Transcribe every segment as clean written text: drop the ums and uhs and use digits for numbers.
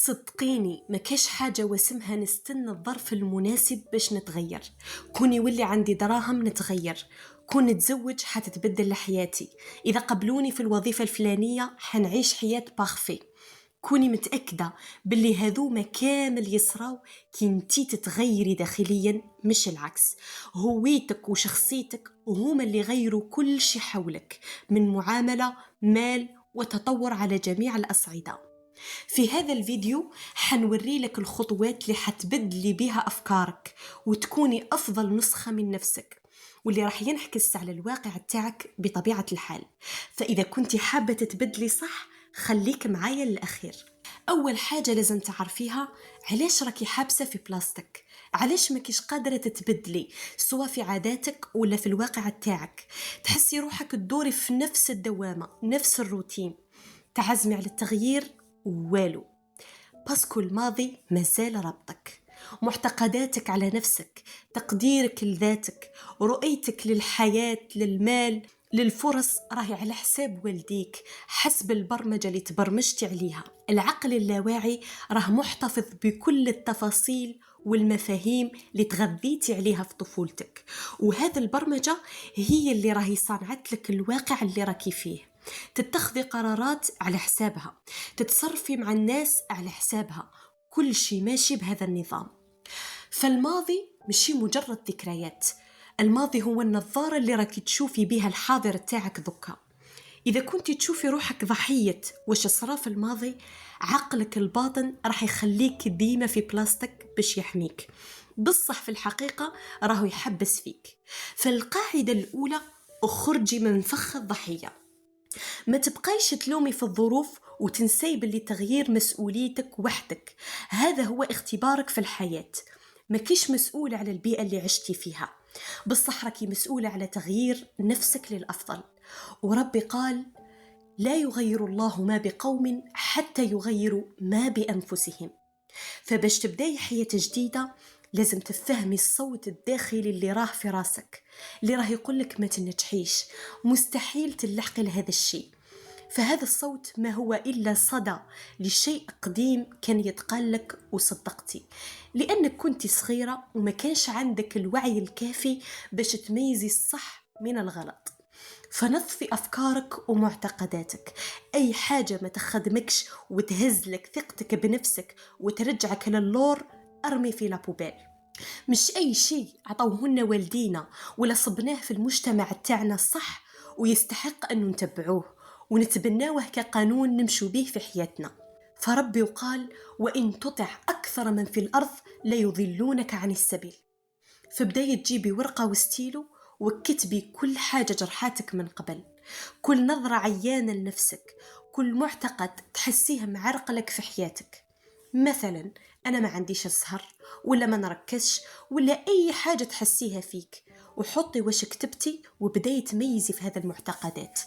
صدقيني ما كاش حاجة واسمها نستنى الظرف المناسب باش نتغير. كوني ولي عندي دراهم نتغير، كون نتزوج حتتبدل حياتي، إذا قبلوني في الوظيفة الفلانية حنعيش حياة بارفي. كوني متأكدة باللي هذوما كامل يصراو كي انتي تتغيري داخليا مش العكس. هويتك وشخصيتك هما اللي غيروا كل شي حولك، من معاملة، مال وتطور على جميع الأصعدة. في هذا الفيديو حنوري لك الخطوات اللي حتبدلي بها أفكارك وتكوني أفضل نسخة من نفسك، واللي راح ينعكس على الواقع تاعك بطبيعة الحال. فإذا كنتي حابة تتبدلي صح خليك معايا للأخير. أول حاجة لازم تعرفيها، علاش راكي حابسة في بلاستيك؟ علاش ما كيش قادرة تتبدلي سواء في عاداتك ولا في الواقع تاعك؟ تحسي روحك تدوري في نفس الدوامة، نفس الروتين، تعزمي على التغيير والو. باسكو الماضي مازال ربطك، معتقداتك على نفسك، تقديرك لذاتك، رؤيتك للحياة، للمال، للفرص راهي على حساب والديك، حسب البرمجة اللي تبرمجتي عليها. العقل اللاواعي راه محتفظ بكل التفاصيل والمفاهيم اللي تغذيتي عليها في طفولتك، وهذا البرمجة هي اللي راهي صنعت لك الواقع اللي راكي فيه. تتخذي قرارات على حسابها، تتصرفي مع الناس على حسابها، كل شيء ماشي بهذا النظام. فالماضي مشي مجرد ذكريات، الماضي هو النظارة اللي راكي تشوفي بها الحاضر تاعك ذكا. إذا كنت تشوفي روحك ضحية وش صرا في الماضي، عقلك الباطن راح يخليك ديما في بلاستيك باش يحميك، بصح في الحقيقة راهو يحبس فيك. فالقاعدة الأولى، اخرجي من فخ الضحية. ما تبقايش تلومي في الظروف وتنسي باللي تغيير مسؤوليتك وحدك، هذا هو اختبارك في الحياة. ما كيش مسؤولة على البيئة اللي عشتي فيها، بصح راكي مسؤولة على تغيير نفسك للأفضل. وربي قال: لا يغير الله ما بقوم حتى يغيروا ما بأنفسهم. فباش تبداي حياة جديدة لازم تفهمي الصوت الداخلي اللي راه في راسك، اللي راه يقولك ما تنجحيش، مستحيل تلحقي لهذا الشيء. فهذا الصوت ما هو إلا صدى لشيء قديم كان يتقالك وصدقتي، لأنك كنت صغيرة وما كانش عندك الوعي الكافي باش تميزي الصح من الغلط. فنظفي أفكارك ومعتقداتك، أي حاجة ما تخدمكش وتهزلك ثقتك بنفسك وترجعك للور أرمي في لابوبيل. مش أي شيء عطوهن والدينا ولا صبناه في المجتمع تاعنا صح ويستحق أن نتبعوه ونتبناوه كقانون نمشو به في حياتنا. فربي وقال: وإن تطع أكثر من في الأرض لا يضلونك عن السبيل. فبداية تجيبي ورقة وستيلو وكتبي كل حاجة جرحاتك من قبل، كل نظرة عيانة لنفسك، كل معتقد تحسيه معرقلك في حياتك. مثلا أنا ما عنديش السهر، ولا ما نركزش، ولا أي حاجة تحسيها فيك، وحطي وش كتبتي وبداية تميزي في هذا المعتقدات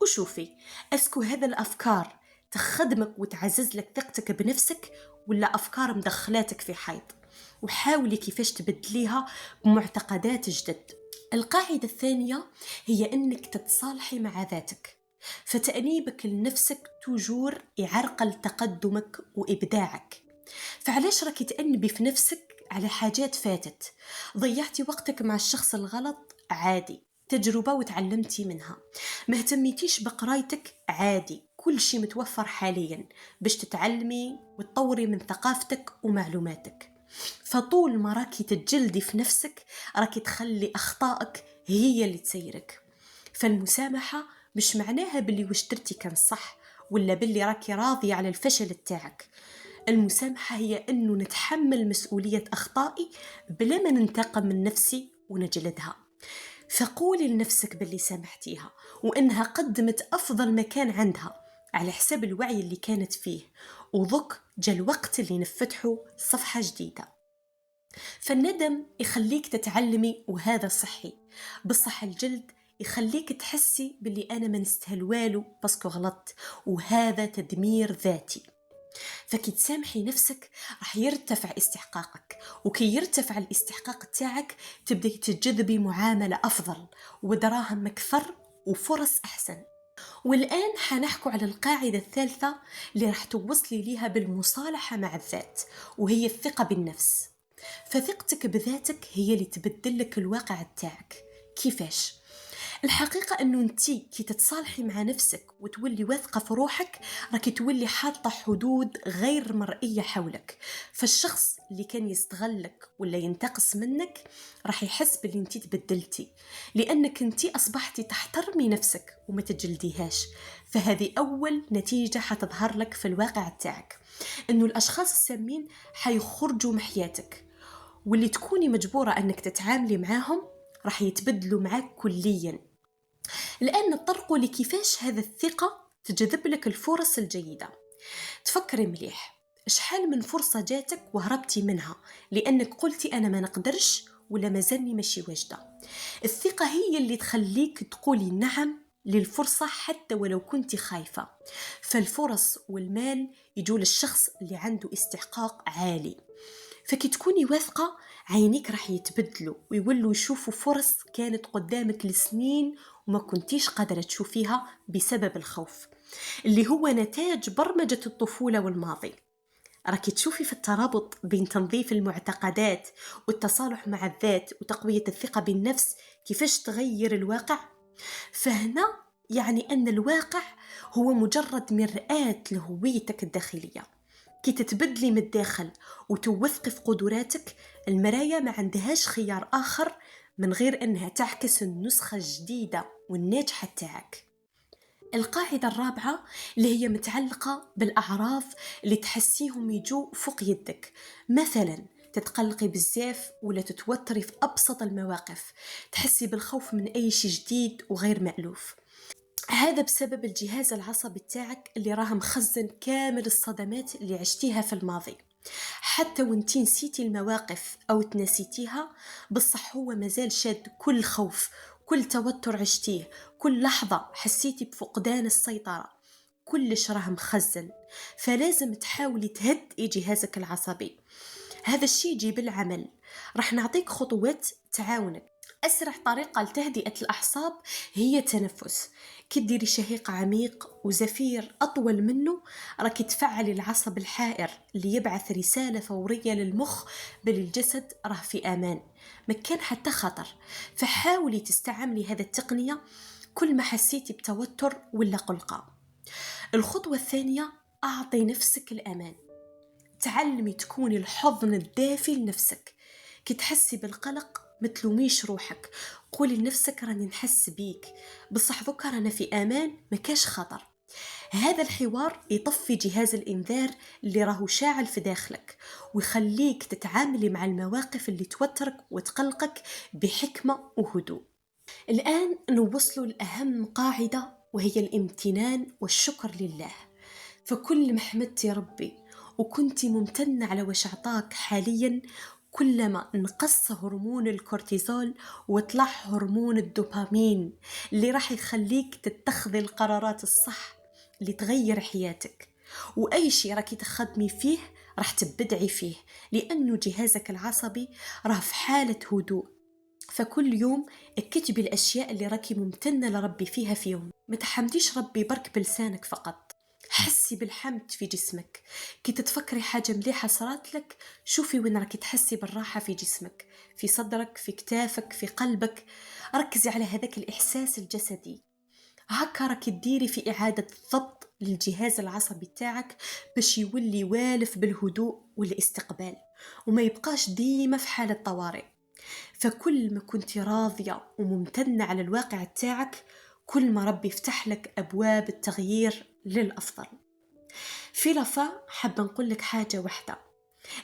وشوفي أسكو هذا الأفكار تخدمك وتعزز لك ثقتك بنفسك، ولا أفكار مدخلاتك في حيط. وحاولي كيفاش تبدليها بمعتقدات جدد. القاعدة الثانية هي أنك تتصالحي مع ذاتك. فتأنيبك لنفسك توجور يعرقل تقدمك وإبداعك. فعلاش راكي تأنبي في نفسك على حاجات فاتت؟ ضيعتي وقتك مع الشخص الغلط؟ عادي، تجربة وتعلمتي منها. ما اهتميتيش بقرايتك؟ عادي، كل شيء متوفر حاليا باش تتعلمي وتطوري من ثقافتك ومعلوماتك. فطول ما راكي تتجلدي في نفسك راكي تخلي أخطائك هي اللي تسيرك. فالمسامحة مش معناها باللي وش درتي كان صح، ولا باللي راكي راضية على الفشل تاعك. المسامحة هي أنه نتحمل مسؤولية أخطائي بلا ما ننتقم من نفسي ونجلدها. فقولي لنفسك باللي سامحتيها وإنها قدمت أفضل مكان عندها على حساب الوعي اللي كانت فيه، وذك جا الوقت اللي نفتحه صفحة جديدة. فالندم يخليك تتعلمي وهذا صحي، بصح الجلد يخليك تحسي باللي أنا ما نستاهل والو باسكو غلطت، وهذا تدمير ذاتي. فكي تسامحي نفسك راح يرتفع استحقاقك، وكي يرتفع الاستحقاق تاعك تبدأ تجذبي معاملة أفضل ودراهم أكثر وفرص أحسن. والآن حنحكوا على القاعدة الثالثة اللي راح توصلي ليها بالمصالحة مع الذات، وهي الثقة بالنفس. فثقتك بذاتك هي اللي تبدل لك الواقع بتاعك. كيفاش؟ الحقيقة أنه أنتي كي تتصالحي مع نفسك وتولي واثقة في روحك، راكي تولي حاطة حدود غير مرئية حولك. فالشخص اللي كان يستغلك ولا ينتقص منك راح يحس باللي أنتي تبدلتي، لأنك أنتي أصبحتي تحترمي نفسك وما تجلديهاش. فهذه أول نتيجة حتظهر لك في الواقع بتاعك، أنه الأشخاص السامين حيخرجوا من حياتك، واللي تكوني مجبورة أنك تتعاملي معاهم راح يتبدلوا معاك كلياً. الآن نطرقوا لكيفاش هذا الثقة تجذب لك الفرص الجيدة. تفكري مليح، شحال من فرصة جاتك وهربتي منها لأنك قلتي أنا ما نقدرش ولا مازالني ماشي واجدة. الثقة هي اللي تخليك تقولي نعم للفرصة حتى ولو كنت خايفة. فالفرص والمال يجوا للشخص اللي عنده استحقاق عالي. فكي تكوني واثقة عينيك راح يتبدلوا ويولوا يشوفوا فرص كانت قدامك لسنين وما كنتيش قادرة تشوفيها بسبب الخوف، اللي هو نتاج برمجة الطفولة والماضي. راكي تشوفي في الترابط بين تنظيف المعتقدات والتصالح مع الذات وتقوية الثقة بالنفس كيفاش تغير الواقع. فهنا يعني أن الواقع هو مجرد مرآة لهويتك الداخلية. كي تتبدلي من الداخل وتوثقي في قدراتك، المرايا ما عندهاش خيار آخر من غير أنها تعكس النسخة الجديدة والناجحة تاعك. القاعدة الرابعة اللي هي متعلقة بالأعراف اللي تحسيهم يجوا فوق يدك. مثلا تتقلقي بزاف ولا تتوتري في أبسط المواقف، تحسي بالخوف من أي شيء جديد وغير مألوف. هذا بسبب الجهاز العصبي تاعك اللي راه مخزن كامل الصدمات اللي عشتيها في الماضي. حتى وانتي نسيتي المواقف أو تنسيتيها، بصح هو مازال شاد كل خوف، كل توتر عشتيه، كل لحظة حسيتي بفقدان السيطرة، كلش راه مخزن. فلازم تحاولي تهدئي جهازك العصبي. هذا الشيء يجي بالعمل. راح نعطيك خطوات تعاونك. أسرع طريقة لتهدئة الأعصاب هي التنفس. كي ديري شهيق عميق وزفير أطول منه، راك تفعلي العصب الحائر اللي يبعث رسالة فورية للمخ بالجسد راه في أمان، ما كان حتى خطر. فحاولي تستعملي هذه التقنية كل ما حسيتي بتوتر ولا قلقة. الخطوة الثانية، أعطي نفسك الأمان. تعلمي تكوني الحضن الدافي لنفسك. كي تحسي بالقلق متلوميش روحك، قولي لنفسك راني نحس بيك، بصح ذكر أنا في أمان مكاش خطر. هذا الحوار يطفي جهاز الإنذار اللي راهو شاعل في داخلك، ويخليك تتعاملي مع المواقف اللي توترك وتقلقك بحكمة وهدوء. الآن نوصل لأهم قاعدة، وهي الامتنان والشكر لله. فكل ما حمدتي ربي وكنتي ممتنة على وش عطاك حاليا، كلما انقص هرمون الكورتيزول وطلع هرمون الدوبامين اللي راح يخليك تتخذي القرارات الصح اللي تغير حياتك. وأي شيء راكي تخدمي فيه راح تبدعي فيه، لأنه جهازك العصبي راه في حالة هدوء. فكل يوم اكتبي الأشياء اللي راكي ممتنة لربي فيها في يوم. ما تحمديش ربي برك بلسانك فقط، حسي بالحمد في جسمك. كي تتفكري حاجة مليحة صارت لك، شوفي وين راكي تحسي بالراحة في جسمك، في صدرك، في كتافك، في قلبك. ركزي على هذاك الإحساس الجسدي. هكا راكي تديري في إعادة ضبط للجهاز العصبي تاعك باش يولي والف بالهدوء والاستقبال، وما يبقاش ديما في حالة طوارئ. فكل ما كنت راضية وممتنة على الواقع تاعك، كل ما ربي يفتح لك أبواب التغيير للأفضل. في لفا حابة نقول لك حاجة واحدة،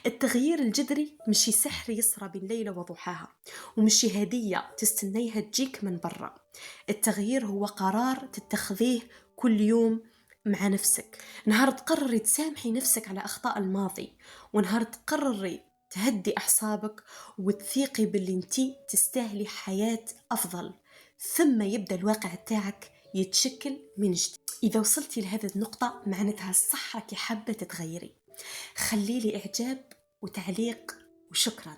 التغيير الجذري مشي سحر يسرى بين ليلة وضحاها، ومشي هدية تستنيها تجيك من برا. التغيير هو قرار تتخذيه كل يوم مع نفسك. نهار تقرري تسامحي نفسك على أخطاء الماضي، ونهار تقرري تهدي أعصابك وتثيقي باللي انتي تستاهلي حياة أفضل، ثم يبدأ الواقع تاعك يتشكل من جديد. إذا وصلتي لهذه النقطة معناتها الصح راكي حابة تتغيري. خليلي إعجاب وتعليق وشكرا.